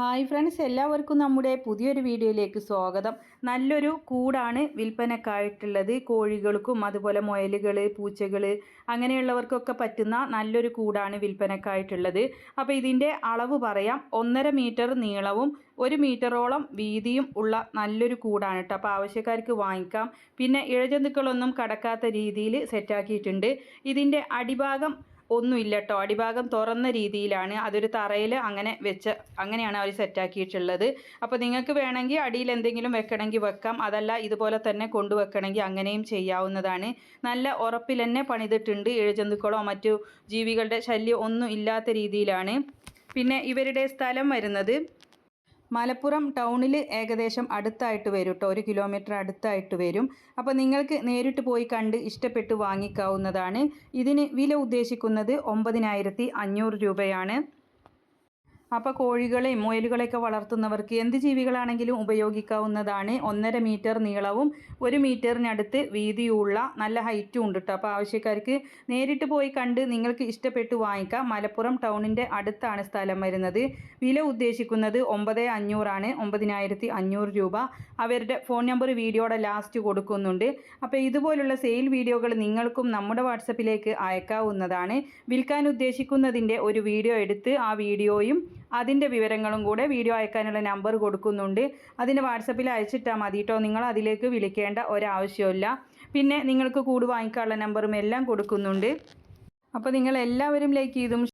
Hi friends, എല്ലാവർക്കും നമ്മുടെ പുതിയൊരു വീഡിയോയിലേക്ക് സ്വാഗതം. നല്ലൊരു കൂടാണ് വിൽപ്പനക്കായിട്ടുള്ളത്. കോഴികൾക്കും അതുപോലെ മുയലുകൾ, പൂച്ചകൾ അങ്ങനെയുള്ളവർക്കൊക്കെ പറ്റുന്ന നല്ലൊരു കൂടാണ് വിൽപ്പനക്കായിട്ടുള്ളത്. അപ്പോൾ ഇതിൻ്റെ അളവ് പറയാം. 1.5 മീറ്റർ നീളവും 1 മീറ്ററോളം വീതിയും ഉള്ള നല്ലൊരു കൂടാണ് കേട്ടോ. അപ്പോൾ ആവശ്യക്കാർക്ക് വാങ്ങിക്കാം. പിന്നെ ഇഴജന്തുക്കളൊന്നും കടക്കാത്ത രീതിയിൽ സെറ്റാക്കിയിട്ടുണ്ട്. ഇതിൻ്റെ അടിഭാഗം ഒന്നുമില്ല കേട്ടോ. അടിഭാഗം തുറന്ന രീതിയിലാണ്. അതൊരു തറയിൽ അങ്ങനെയാണ് അവർ സെറ്റാക്കിയിട്ടുള്ളത്. അപ്പോൾ നിങ്ങൾക്ക് വേണമെങ്കിൽ അടിയിൽ എന്തെങ്കിലും വെക്കണമെങ്കിൽ വെക്കാം. അതല്ല ഇതുപോലെ തന്നെ കൊണ്ടുവെക്കണമെങ്കിൽ അങ്ങനെയും ചെയ്യാവുന്നതാണ്. നല്ല ഉറപ്പിൽ തന്നെ പണിതിട്ടുണ്ട്. ഇഴജന്തുക്കളോ മറ്റു ജീവികളുടെ ശല്യം ഒന്നും ഇല്ലാത്ത രീതിയിലാണ്. പിന്നെ ഇവരുടെ സ്ഥലം വരുന്നത് മലപ്പുറം ടൗണിൽ ഏകദേശം അടുത്തായിട്ട് വരും കേട്ടോ. 1 കിലോമീറ്റർ അടുത്തായിട്ട് വരും. അപ്പോൾ നിങ്ങൾക്ക് നേരിട്ട് പോയി കണ്ട് ഇഷ്ടപ്പെട്ട് വാങ്ങിക്കാവുന്നതാണ്. ഇതിന് വില ഉദ്ദേശിക്കുന്നത് 9,500 രൂപയാണ്. അപ്പോൾ കോഴികളെയും മുയലുകളെയൊക്കെ വളർത്തുന്നവർക്ക് എന്ത് ജീവികളാണെങ്കിലും ഉപയോഗിക്കാവുന്നതാണ്. 1.5 മീറ്റർ നീളവും 1 മീറ്ററിനടുത്ത് വീതിയുമുള്ള നല്ല ഹൈറ്റും ഉണ്ട് കേട്ടോ. അപ്പോൾ ആവശ്യക്കാർക്ക് നേരിട്ട് പോയി കണ്ട് നിങ്ങൾക്ക് ഇഷ്ടപ്പെട്ട് വാങ്ങിക്കാം. മലപ്പുറം ടൗണിൻ്റെ അടുത്താണ് സ്ഥലം വരുന്നത്. വില ഉദ്ദേശിക്കുന്നത് 9,500 ആണ്. 9,500 രൂപ. അവരുടെ ഫോൺ നമ്പർ വീഡിയോയുടെ ലാസ്റ്റ് കൊടുക്കുന്നുണ്ട്. അപ്പോൾ ഇതുപോലുള്ള സെയിൽ വീഡിയോകൾ നിങ്ങൾക്കും നമ്മുടെ വാട്സപ്പിലേക്ക് അയക്കാവുന്നതാണ്. വിൽക്കാൻ ഉദ്ദേശിക്കുന്നതിൻ്റെ ഒരു വീഡിയോ എടുത്ത് ആ വീഡിയോയും അതിൻ്റെ വിവരങ്ങളും കൂടെ വീഡിയോ അയക്കാനുള്ള നമ്പർ കൊടുക്കുന്നുണ്ട്. അതിന് വാട്സപ്പിൽ അയച്ചിട്ടാൽ മതി കേട്ടോ. നിങ്ങൾ അതിലേക്ക് വിളിക്കേണ്ട ഒരാവശ്യമില്ല. പിന്നെ നിങ്ങൾക്ക് കൂട് വാങ്ങിക്കാനുള്ള നമ്പറും എല്ലാം കൊടുക്കുന്നുണ്ട്. അപ്പോൾ നിങ്ങൾ എല്ലാവരും ലൈക്ക് ചെയ്തും